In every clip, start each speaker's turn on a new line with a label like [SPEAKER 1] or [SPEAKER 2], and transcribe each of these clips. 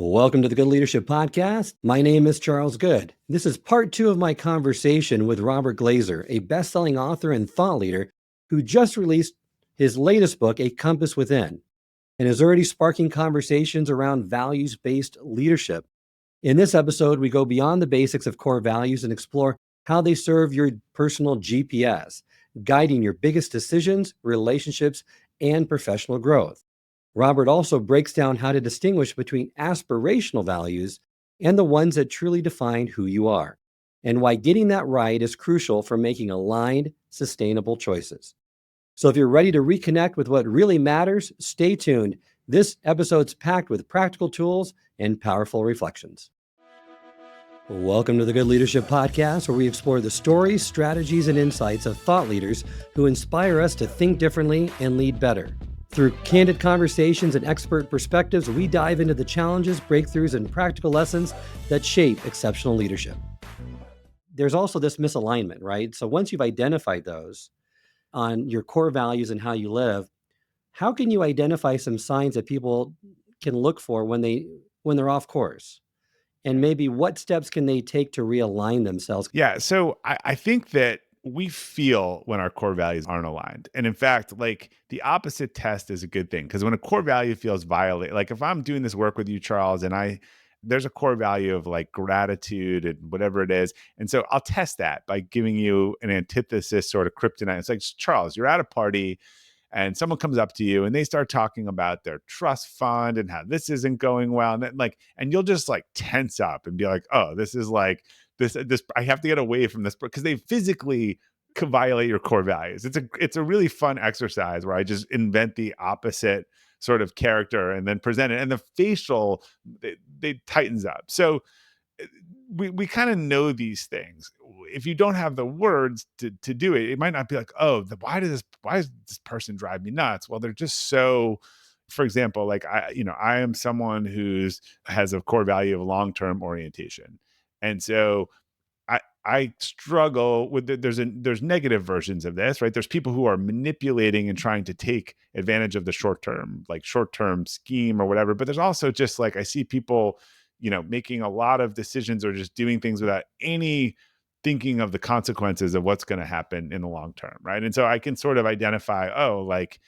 [SPEAKER 1] Welcome to the Good Leadership Podcast. My name is Charles Good. This is part 2 of my conversation with Robert Glazer, a best-selling author and thought leader who just released his latest book, A Compass Within, and is already sparking conversations around values-based leadership. In this episode, we go beyond the basics of core values and explore how they serve your personal GPS, guiding your biggest decisions, relationships, and professional growth. Robert also breaks down how to distinguish between aspirational values and the ones that truly define who you are, and why getting that right is crucial for making aligned, sustainable choices. So if you're ready to reconnect with what really matters, stay tuned. This episode's packed with practical tools and powerful reflections. Welcome to the Good Leadership Podcast, where we explore the stories, strategies, and insights of thought leaders who inspire us to think differently and lead better. Through candid conversations and expert perspectives, we dive into the challenges, breakthroughs, and practical lessons that shape exceptional leadership. There's also this misalignment, right? So once you've identified those on your core values and how you live, how can you identify some signs that people can look for when they're off course? And maybe what steps can they take to realign themselves?
[SPEAKER 2] Yeah. So I think that we feel when our core values aren't aligned. And in fact, like the opposite test is a good thing because when a core value feels violated, like if I'm doing this work with you, Charles, and there's a core value of like gratitude and whatever it is. And so I'll test that by giving you an antithesis sort of kryptonite. It's like, Charles, you're at a party and someone comes up to you and they start talking about their trust fund and how this isn't going well. And then and you'll just like tense up and be like, oh, this is like, this I have to get away from this because they physically could violate your core values. It's a really fun exercise where I just invent the opposite sort of character and then present it, and the facial they tightens up. So we kind of know these things. If you don't have the words to do it, it might not be like, oh, why does this person drive me nuts? Well, they're just so. For example, like I am someone who's has a core value of long-term orientation, and so I struggle with there's negative versions of this, right? There's people who are manipulating and trying to take advantage of the short term scheme or whatever. But there's also just like I see people, making a lot of decisions or just doing things without any thinking of the consequences of what's going to happen in the long term, right? And so I can sort of identify, oh, like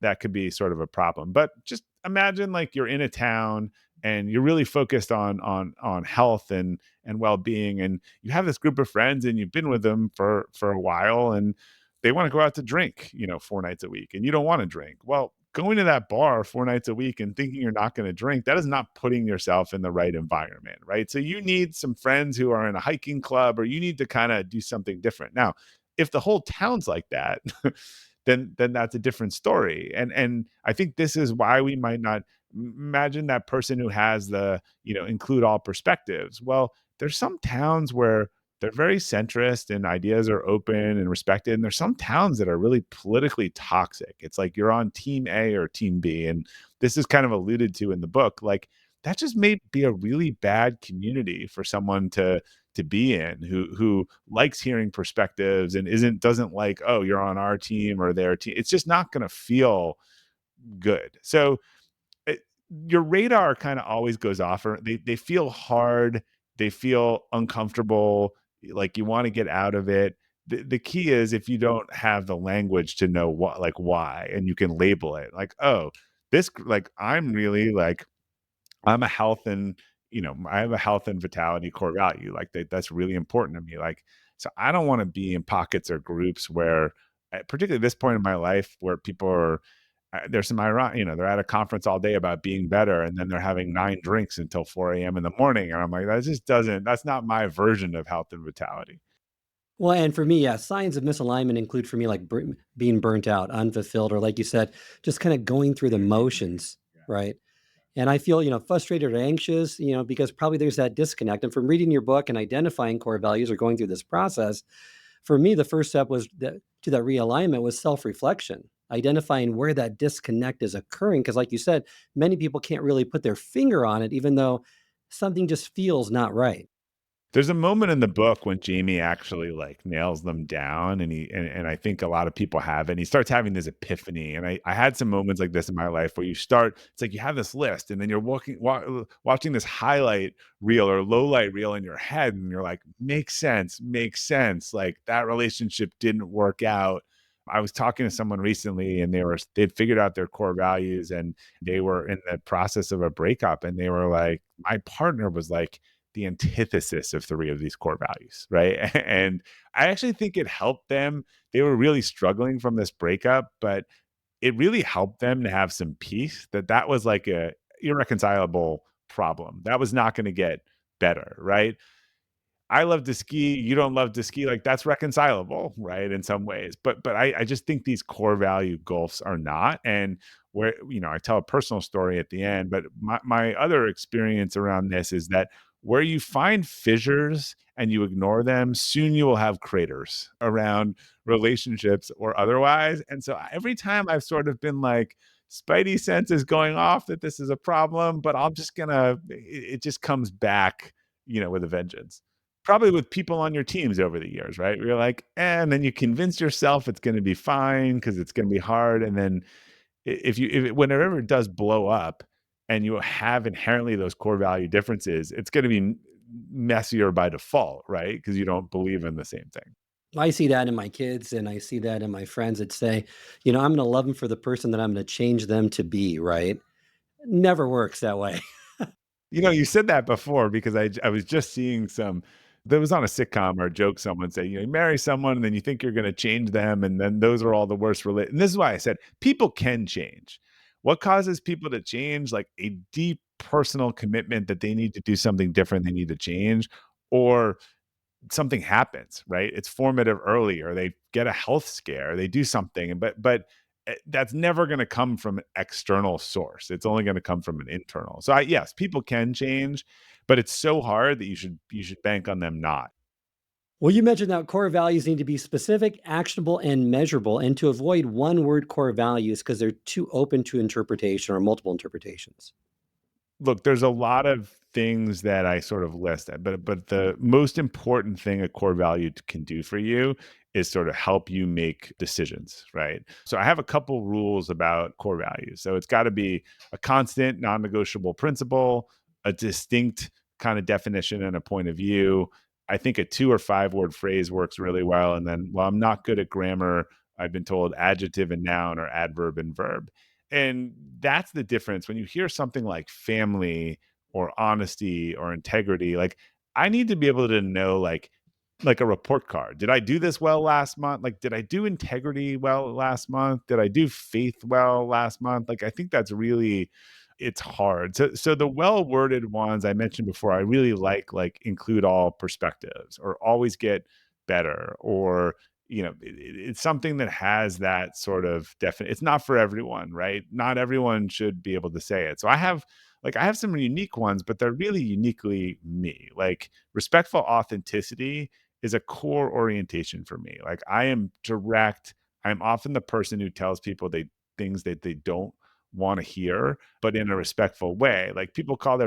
[SPEAKER 2] that could be sort of a problem. But just imagine like you're in a town and you're really focused on health and well-being, and you have this group of friends and you've been with them for a while, and they want to go out to drink 4 nights a week and you don't want to drink. Well, going to that bar 4 nights a week and thinking you're not going to drink, that is not putting yourself in the right environment, right? So you need some friends who are in a hiking club, or you need to kind of do something different. Now, if the whole town's like that, then that's a different story. And I think this is why we might not imagine that person who has the, include all perspectives. Well, there's some towns where they're very centrist and ideas are open and respected. And there's some towns that are really politically toxic. It's like you're on team A or team B. And this is kind of alluded to in the book. Like that just may be a really bad community for someone to be in who likes hearing perspectives and doesn't like, oh, you're on our team or their team. It's just not going to feel good. So your radar kind of always goes off, or they feel hard, they feel uncomfortable, like you want to get out of it. The key is if you don't have the language to know what, like why, and you can label it like, oh, this, like I'm really like I'm a health and I have a health and vitality core value. Like that's really important to me. Like, so I don't want to be in pockets or groups where, particularly at this point in my life, where people are, there's some ironic, they're at a conference all day about being better, and then they're having 9 drinks until 4 a.m. in the morning. And I'm like, that's not my version of health and vitality.
[SPEAKER 1] Well, and for me, yeah, signs of misalignment include for me like being burnt out, unfulfilled, or like you said, just kind of going through the motions,
[SPEAKER 2] Yeah.
[SPEAKER 1] right? And I feel, frustrated or anxious, because probably there's that disconnect. And from reading your book and identifying core values or going through this process, for me, the first step was to that realignment was self-reflection, identifying where that disconnect is occurring. Because like you said, many people can't really put their finger on it, even though something just feels not right.
[SPEAKER 2] There's a moment in the book when Jamie actually like nails them down, and I think a lot of people have, and he starts having this epiphany. And I had some moments like this in my life where you start, it's like you have this list, and then you're watching this highlight reel or low light reel in your head, and you're like, makes sense, makes sense. Like that relationship didn't work out. I was talking to someone recently, and they'd figured out their core values, and they were in the process of a breakup, and they were like, my partner was like the antithesis of three of these core values, right? And I actually think it helped them. They were really struggling from this breakup, but it really helped them to have some peace, that was like a irreconcilable problem. That was not going to get better, right? I love to ski, you don't love to ski, like that's reconcilable, right? In some ways. But I just think these core value gulfs are not. And where, I tell a personal story at the end, but my other experience around this is that where you find fissures and you ignore them, soon you will have craters around relationships or otherwise. And so every time I've sort of been like, Spidey sense is going off that this is a problem, but I'm just gonna, it just comes back, with a vengeance. Probably with people on your teams over the years, right? Where you're like, and then you convince yourself it's going to be fine because it's going to be hard. And then whenever it does blow up and you have inherently those core value differences, it's going to be messier by default, right? Because you don't believe in the same thing.
[SPEAKER 1] I see that in my kids, and I see that in my friends that say, I'm going to love them for the person that I'm going to change them to be, right? Never works that way.
[SPEAKER 2] You said that before because I was just seeing that was on a sitcom or a joke. Someone said, you marry someone and then you think you're going to change them, and then those are all the worst. And this is why I said people can change. What causes people to change? Like a deep personal commitment that they need to do something different, they need to change, or something happens, right? It's formative early, or they get a health scare, they do something, but that's never going to come from an external source. It's only going to come from an internal. So yes, people can change, but it's so hard that you should bank on them not.
[SPEAKER 1] Well, you mentioned that core values need to be specific, actionable, and measurable, and to avoid one word core values because they're too open to interpretation or multiple interpretations.
[SPEAKER 2] Look, there's a lot of things that I sort of list, but the most important thing a core value can do for you is sort of help you make decisions, right? So I have a couple rules about core values. So it's got to be a constant, non-negotiable principle, a distinct kind of definition and a point of view. I think a 2 or 5 word phrase works really well. And then, while I'm not good at grammar, I've been told adjective and noun or adverb and verb. And that's the difference when you hear something like family or honesty or integrity. Like, I need to be able to know, like a report card. Did I do this well last month? Like, did I do integrity well last month? Did I do faith well last month? Like, I think that's really, it's hard. So the well worded ones I mentioned before, I really like include all perspectives, or always get better, or it's something that has that sort of definite. It's not for everyone, right? Not everyone should be able to say it. So I have some unique ones, but they're really uniquely me. Like, respectful authenticity is a core orientation for me. Like, I am direct. I'm often the person who tells people things that they don't want to hear, but in a respectful way. Like, people call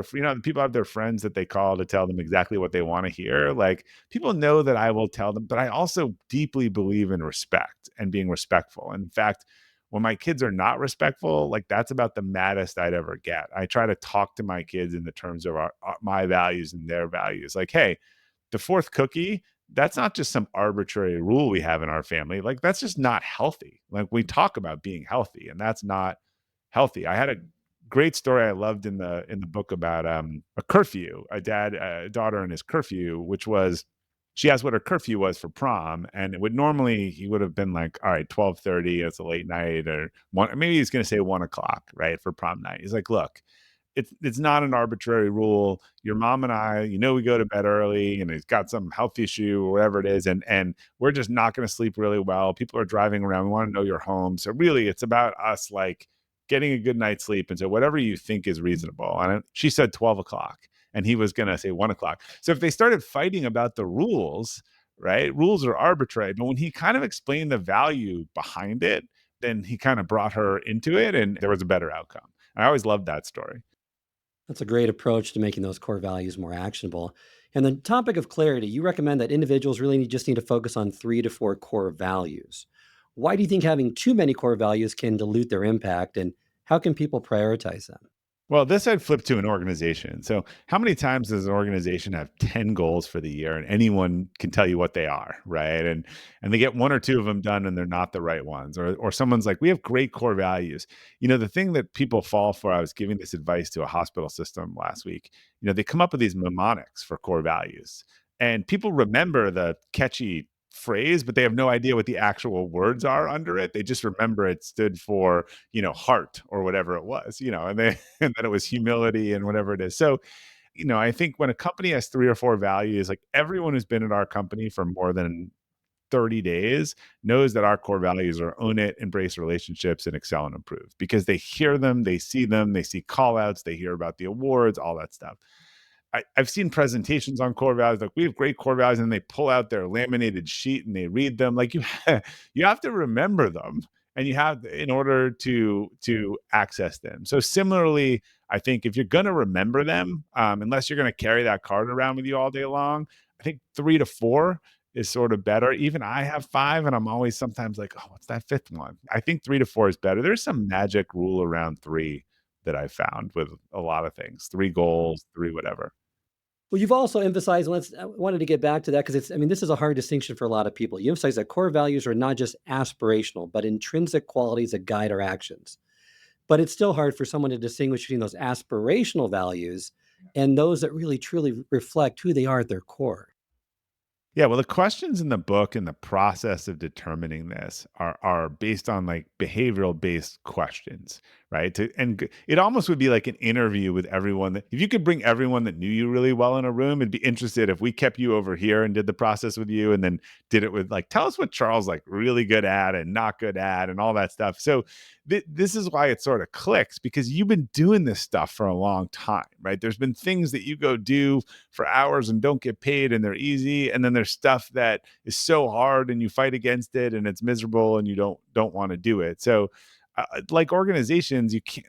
[SPEAKER 2] people have their friends that they call to tell them exactly what they want to hear. Like, people know that I will tell them, but I also deeply believe in respect and being respectful. In fact, when my kids are not respectful, like, that's about the maddest I'd ever get. I try to talk to my kids in the terms of my values and their values. Like, hey, the fourth cookie, that's not just some arbitrary rule we have in our family. Like, that's just not healthy. Like, we talk about being healthy, and that's not healthy. I had a great story I loved in the book about a curfew, a daughter and his curfew, which was, she asked what her curfew was for prom, and it would normally, he would have been like, all right, 12:30, it's a late night, or one, maybe he's going to say 1 o'clock, right, for prom night. He's like, look, it's not an arbitrary rule. Your mom and I, we go to bed early, and he's got some health issue or whatever it is, and we're just not going to sleep really well. People are driving around. We want to know you're home. So really, it's about us, like, getting a good night's sleep. And so whatever you think is reasonable. And she said 12 o'clock, and he was going to say 1 o'clock. So if they started fighting about the rules, right? Rules are arbitrary. But when he kind of explained the value behind it, then he kind of brought her into it, and there was a better outcome. I always loved that story.
[SPEAKER 1] That's a great approach to making those core values more actionable. And the topic of clarity, you recommend that individuals really just need to focus on 3 to 4 core values. Why do you think having too many core values can dilute their impact, and how can people prioritize them?
[SPEAKER 2] Well, this I'd flip to an organization. So, how many times does an organization have 10 goals for the year and anyone can tell you what they are, right? And they get one or two of them done and they're not the right ones. Or someone's like, "We have great core values." The thing that people fall for, I was giving this advice to a hospital system last week. They come up with these mnemonics for core values. And people remember the catchy phrase, but they have no idea what the actual words are under it. They just remember it stood for heart or whatever it was, and they and then it was humility and whatever it is. So, I think when a company has 3 or 4 values, like everyone who's been at our company for more than 30 days knows that our core values are own it, embrace relationships, and excel and improve because they hear them, they see call outs, they hear about the awards, all that stuff. I've seen presentations on core values, like we have great core values, and they pull out their laminated sheet and they read them. Like you have to remember them, and you have in order to access them. So similarly, I think if you're going to remember them, unless you're going to carry that card around with you all day long, I think 3 to 4 is sort of better. Even I have 5, and I'm always sometimes like, oh, what's that fifth one? I think 3 to 4 is better. There's some magic rule around 3 that I found with a lot of things. 3 goals, 3 whatever.
[SPEAKER 1] Well, you've also emphasized, and I wanted to get back to that because this is a hard distinction for a lot of people. You emphasize that core values are not just aspirational, but intrinsic qualities that guide our actions. But it's still hard for someone to distinguish between those aspirational values and those that really truly reflect who they are at their core.
[SPEAKER 2] Yeah, well, the questions in the book and the process of determining this are based on like behavioral based questions, right? It almost would be like an interview with everyone. That if you could bring everyone that knew you really well in a room and be interested, if we kept you over here and did the process with you, and then did it with like, tell us what Charles like really good at and not good at, and all that stuff. So this is why it sort of clicks because you've been doing this stuff for a long time, right? There's been things that you go do for hours and don't get paid and they're easy, and then there's stuff that is so hard and you fight against it and it's miserable and you don't want to do it. So like organizations, you can't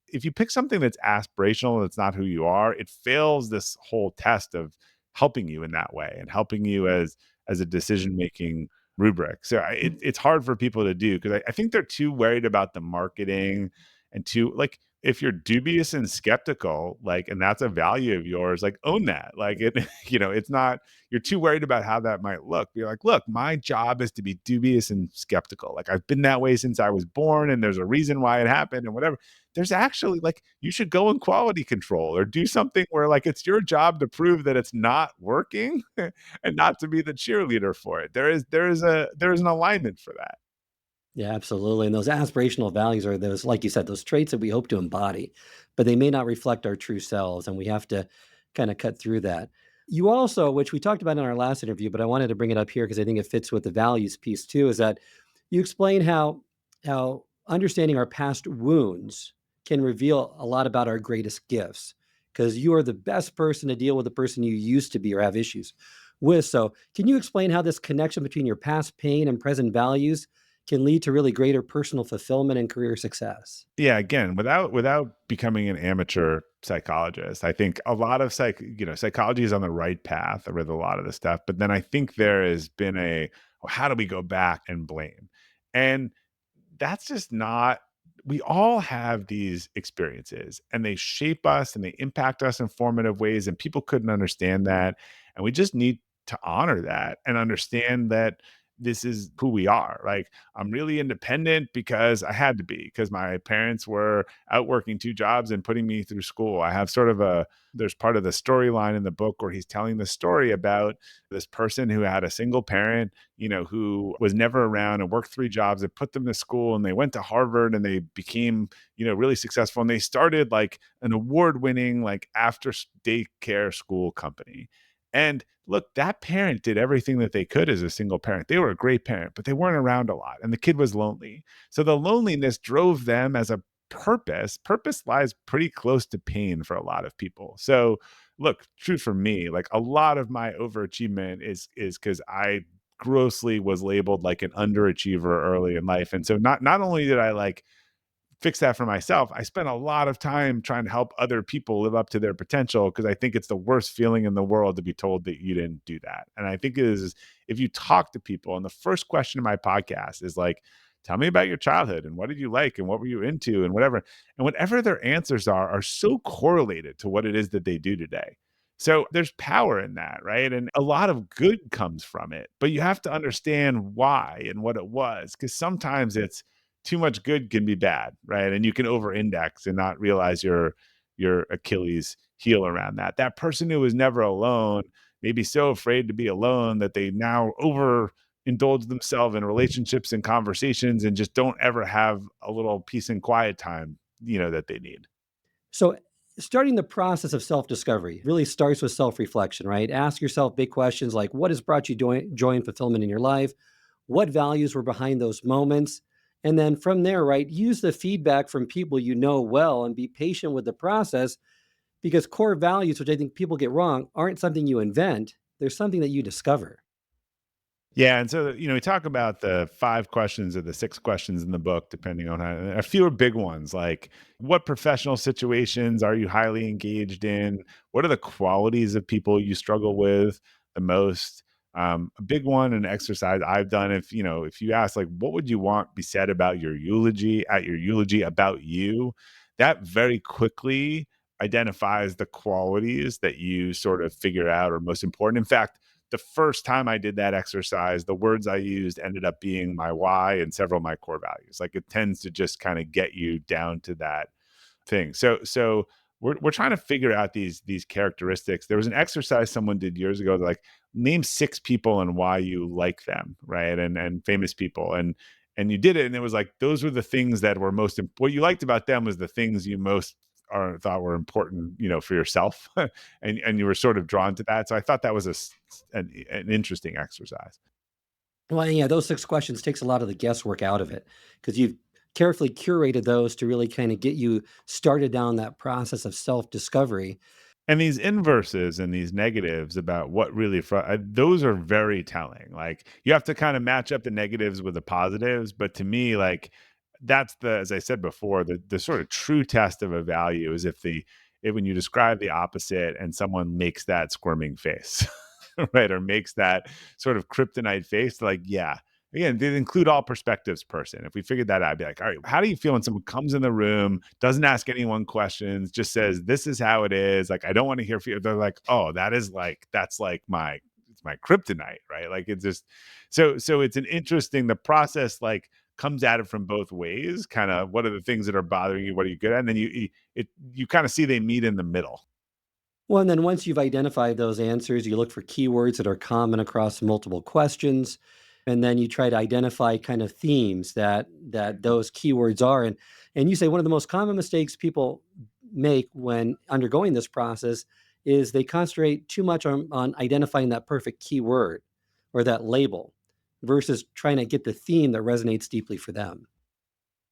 [SPEAKER 2] if you pick something that's aspirational and that's not who you are, it fails this whole test of helping you in that way and helping you as a decision making rubric. So it's hard for people to do because I think they're too worried about the marketing and too like if you're dubious and skeptical, like, and that's a value of yours, like own that. Like it, it's not, you're too worried about how that might look. You're like, look, my job is to be dubious and skeptical. Like I've been that way since I was born, and there's a reason why it happened and whatever. There's actually like you should go in quality control or do something where like it's your job to prove that it's not working and not to be the cheerleader for it. There is an alignment for that.
[SPEAKER 1] Yeah, absolutely. And those aspirational values are those, like you said, those traits that we hope to embody, but they may not reflect our true selves. And we have to kind of cut through that. You also, which we talked about in our last interview, but I wanted to bring it up here because I think it fits with the values piece too, is that you explain how understanding our past wounds can reveal a lot about our greatest gifts because you are the best person to deal with the person you used to be or have issues with. So can you explain how this connection between your past pain and present values can lead to really greater personal fulfillment and career success?
[SPEAKER 2] Yeah, again, without becoming an amateur psychologist, I think a lot of psychology is on the right path with a lot of the stuff. But then I think there has been well, how do we go back and blame? And that's just not, we all have these experiences and they shape us and they impact us in formative ways. And people couldn't understand that. And we just need to honor that and understand that this is who we are. Like, I'm really independent because I had to be, because my parents were out working 2 jobs and putting me through school. I have sort of there's part of the storyline in the book where he's telling the story about this person who had a single parent, who was never around and worked 3 jobs and put them to school, and they went to Harvard and they became, really successful. And they started like an award-winning, like after daycare school company. And look, that parent did everything that they could as a single parent. They were a great parent, but they weren't around a lot. And the kid was lonely. So the loneliness drove them as a purpose. Purpose lies pretty close to pain for a lot of people. So look, true for me, like a lot of my overachievement is because I grossly was labeled like an underachiever early in life. And so not only did I like fix that for myself. I spent a lot of time trying to help other people live up to their potential because I think it's the worst feeling in the world to be told that you didn't do that. And I think it is, if you talk to people, and the first question in my podcast is like, tell me about your childhood and what did you like and what were you into and whatever. And whatever their answers are so correlated to what it is that they do today. So there's power in that, right? And a lot of good comes from it, but you have to understand why and what it was, because sometimes it's too much good can be bad, right? And you can over index and not realize your Achilles heel around that. That person who was never alone may be so afraid to be alone that they now over indulge themselves in relationships and conversations and just don't ever have a little peace and quiet time, that they need.
[SPEAKER 1] So, starting the process of self discovery really starts with self reflection, right? Ask yourself big questions like what has brought you joy and fulfillment in your life? What values were behind those moments? And then from there, right, use the feedback from people you know well and be patient with the process because core values, which I think people get wrong, aren't something you invent, they're something that you discover.
[SPEAKER 2] Yeah, and so, we talk about the 5 questions or the 6 questions in the book, depending on how a few are big ones, like, what professional situations are you highly engaged in? What are the qualities of people you struggle with the most? A big one, an exercise I've done, if you ask, like, what would you want be said about your eulogy about you? That very quickly identifies the qualities that you sort of figure out are most important. In fact, the first time I did that exercise, the words I used ended up being my why and several of my core values. Like it tends to just kind of get you down to that thing. So we're trying to figure out these characteristics. There was an exercise someone did years ago, like name 6 people and why you like them, right? And famous people. And you did it, and it was like those were the things that were most what you liked about them was the things you most thought were important, for yourself, and you were sort of drawn to that. So I thought that was an interesting exercise.
[SPEAKER 1] Well, yeah, those 6 questions takes a lot of the guesswork out of it because you've carefully curated those to really kind of get you started down that process of self-discovery.
[SPEAKER 2] And these inverses and these negatives about what really those are very telling. Like you have to kind of match up the negatives with the positives, but to me, like that's the, as I said before, the sort of true test of a value is if when you describe the opposite and someone makes that squirming face, right, or makes that sort of kryptonite face, like yeah. Again, they include all perspectives person. If we figured that out, I'd be like, all right, how do you feel when someone comes in the room, doesn't ask anyone questions, just says, this is how it is. Like, I don't want to hear from you. They're like, oh, that's like it's my kryptonite, right? Like it's just, so it's an interesting, the process like comes at it from both ways. Kind of what are the things that are bothering you? What are you good at? And then you kind of see they meet in the middle.
[SPEAKER 1] Well, and then once you've identified those answers, you look for keywords that are common across multiple questions, and then you try to identify kind of themes that those keywords are. And you say one of the most common mistakes people make when undergoing this process is they concentrate too much on identifying that perfect keyword or that label versus trying to get the theme that resonates deeply for them.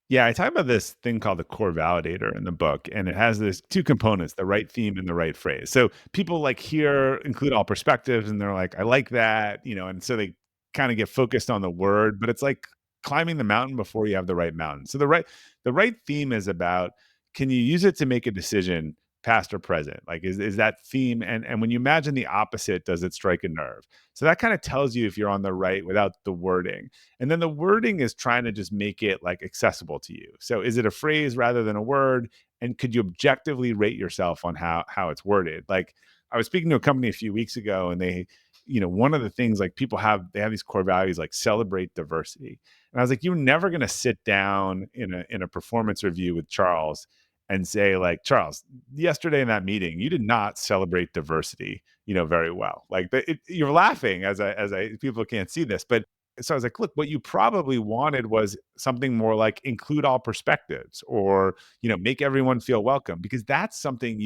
[SPEAKER 2] Yeah, I talk about this thing called the core validator in the book, and it has this 2 components, the right theme and the right phrase. So people like here include all perspectives and they're like, I like that, and so they kind of get focused on the word, but it's like climbing the mountain before you have the right mountain. So the right theme is about, can you use it to make a decision past or present? Like is that theme, and when you imagine the opposite, does it strike a nerve? So that kind of tells you if you're on the right without the wording. And then the wording is trying to just make it like accessible to you. So is it a phrase rather than a word? And could you objectively rate yourself on how it's worded? Like I was speaking to a company a few weeks ago and they, one of the things like they have these core values like celebrate diversity. And I was like, you're never going to sit down in a performance review with Charles and say like, Charles, yesterday in that meeting, you did not celebrate diversity, very well. Like you're laughing as I people can't see this, but so I was like, look, what you probably wanted was something more like include all perspectives or, make everyone feel welcome, because that's something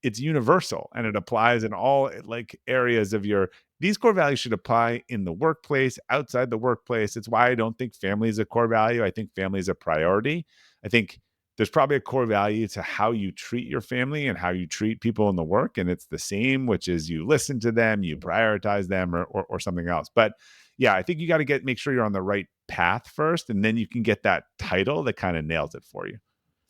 [SPEAKER 2] it's universal and it applies in all like areas of these core values should apply in the workplace, outside the workplace. It's why I don't think family is a core value. I think family is a priority. I think there's probably a core value to how you treat your family and how you treat people in the work. And it's the same, which is you listen to them, you prioritize them or something else. But yeah, I think you got to make sure you're on the right path first, and then you can get that title that kind of nails it for you.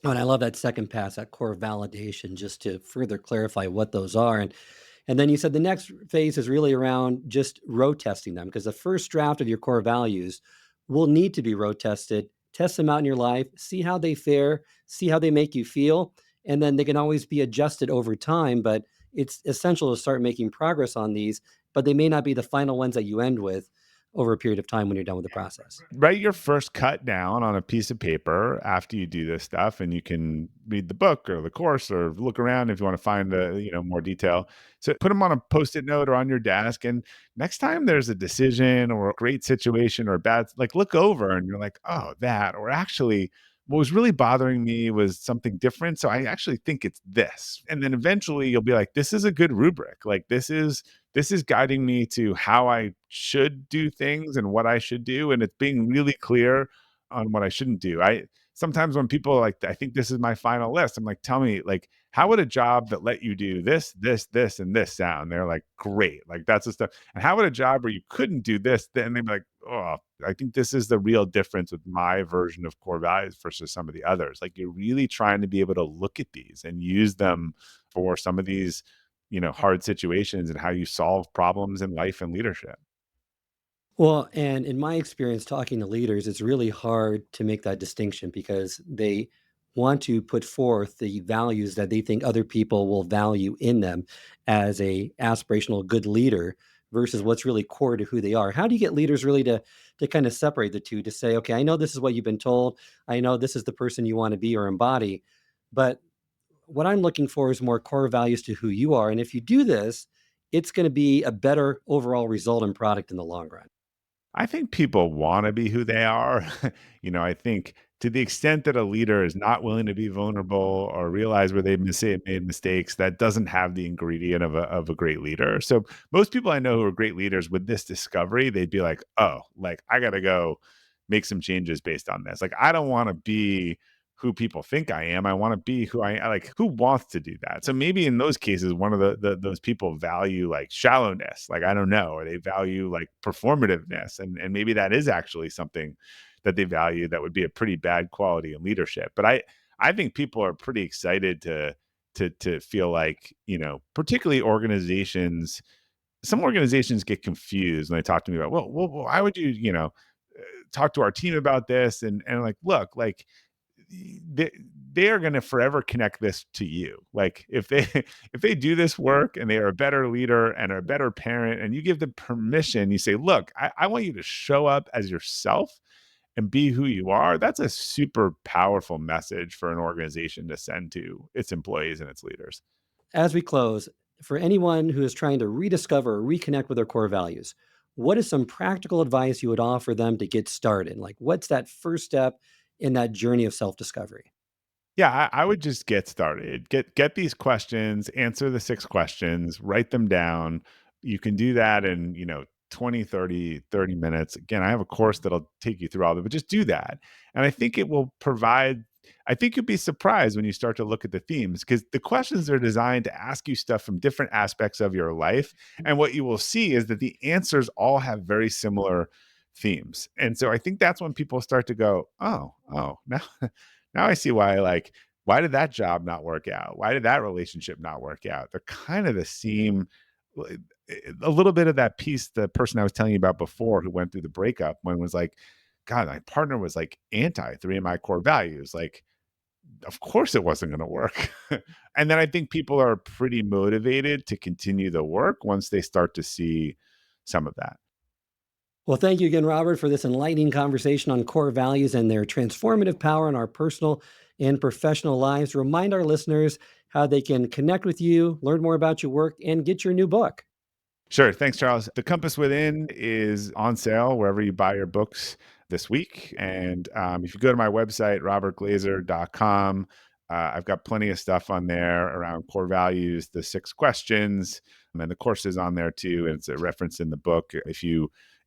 [SPEAKER 1] Oh, and I love that second pass, that core validation, just to further clarify what those are. And then you said the next phase is really around just road testing them, because the first draft of your core values will need to be road tested. Test them out in your life, see how they fare, see how they make you feel, and then they can always be adjusted over time. But it's essential to start making progress on these, but they may not be the final ones that you end with over a period of time when you're done with the process.
[SPEAKER 2] Write your first cut down on a piece of paper after you do this stuff, and you can read the book or the course or look around if you want to find more detail. So put them on a post-it note or on your desk, and next time there's a decision or a great situation or bad, like look over and you're like, oh, that, or actually what was really bothering me was something different, so I actually think it's this. And then eventually you'll be like, this is a good rubric, like this is guiding me to how I should do things and what I should do. And it's being really clear on what I shouldn't do. I sometimes when people are like, I think this is my final list, I'm like, tell me, like, how would a job that let you do this, this, this, and this sound? They're like, great. Like that's the stuff. And how would a job where you couldn't do this? Then they'd be like, oh, I think this is the real difference with my version of core values versus some of the others. Like you're really trying to be able to look at these and use them for some of these hard situations and how you solve problems in life and leadership.
[SPEAKER 1] Well, and in my experience talking to leaders, it's really hard to make that distinction because they want to put forth the values that they think other people will value in them as a aspirational good leader versus what's really core to who they are. How do you get leaders really to kind of separate the two, to say, okay, I know this is what you've been told. I know this is the person you want to be or embody, but what I'm looking for is more core values to who you are. And if you do this, it's going to be a better overall result and product in the long run.
[SPEAKER 2] I think people want to be who they are. I think to the extent that a leader is not willing to be vulnerable or realize where they've made mistakes, that doesn't have the ingredient of a great leader. So most people I know who are great leaders, with this discovery, they'd be like, oh, like I got to go make some changes based on this. Like I don't want to be who people think I am. I want to be who I like. Who wants to do that? So maybe in those cases, one of those people value like shallowness, like I don't know, or they value like performativeness, and maybe that is actually something that they value that would be a pretty bad quality in leadership. But I think people are pretty excited to feel like particularly organizations. Some organizations get confused when they talk to me about well why would talk to our team about this and like look like they, they are going to forever connect this to you. Like if they if they do this work and they are a better leader and a better parent, and you give them permission, you say, look, I want you to show up as yourself and be who you are. That's a super powerful message for an organization to send to its employees and its leaders.
[SPEAKER 1] As we close, for anyone who is trying to rediscover or reconnect with their core values, what is some practical advice you would offer them to get started? Like, what's that first step in that journey of self discovery?
[SPEAKER 2] Yeah, I would just get started. Get these questions, answer the 6 questions, write them down. You can do that in, 20, 30 minutes. Again, I have a course that'll take you through all of it, but just do that. And I think it will provide I think you'll be surprised when you start to look at the themes, because the questions are designed to ask you stuff from different aspects of your life. And what you will see is that the answers all have very similar themes. And so I think that's when people start to go, oh, now now I see why did that job not work out? Why did that relationship not work out? They're kind of the same, a little bit of that piece, the person I was telling you about before who went through the breakup, when was like, God, my partner was like anti 3 of my core values. Like, of course it wasn't going to work. And then I think people are pretty motivated to continue the work once they start to see some of that.
[SPEAKER 1] Well, thank you again, Robert, for this enlightening conversation on core values and their transformative power in our personal and professional lives. Remind our listeners how they can connect with you, learn more about your work, and get your new book.
[SPEAKER 2] Sure. Thanks, Charles. The Compass Within is on sale wherever you buy your books this week. And if you go to my website, robertglazer.com, I've got plenty of stuff on there around core values, the 6 questions, and the course is on there too. And it's a reference in the book.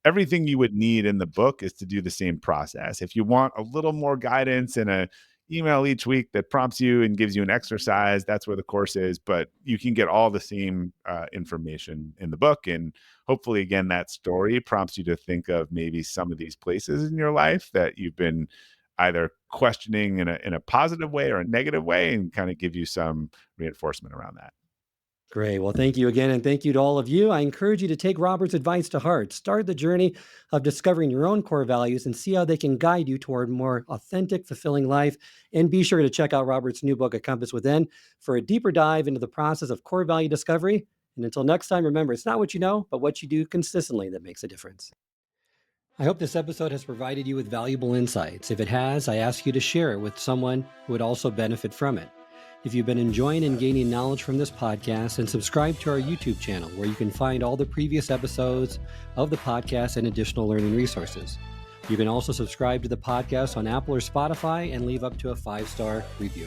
[SPEAKER 2] Everything you would need in the book is to do the same process. If you want a little more guidance and email each week that prompts you and gives you an exercise. That's where the course is, but you can get all the same information in the book. And hopefully, again, that story prompts you to think of maybe some of these places in your life that you've been either questioning in a positive way or a negative way, and kind of give you some reinforcement around that.
[SPEAKER 1] Great. Well, thank you again. And thank you to all of you. I encourage you to take Robert's advice to heart. Start the journey of discovering your own core values and see how they can guide you toward a more authentic, fulfilling life. And be sure to check out Robert's new book, A Compass Within, for a deeper dive into the process of core value discovery. And until next time, remember, it's not what you know, but what you do consistently that makes a difference. I hope this episode has provided you with valuable insights. If it has, I ask you to share it with someone who would also benefit from it. If you've been enjoying and gaining knowledge from this podcast, then subscribe to our YouTube channel, where you can find all the previous episodes of the podcast and additional learning resources. You can also subscribe to the podcast on Apple or Spotify and leave up to a 5-star review.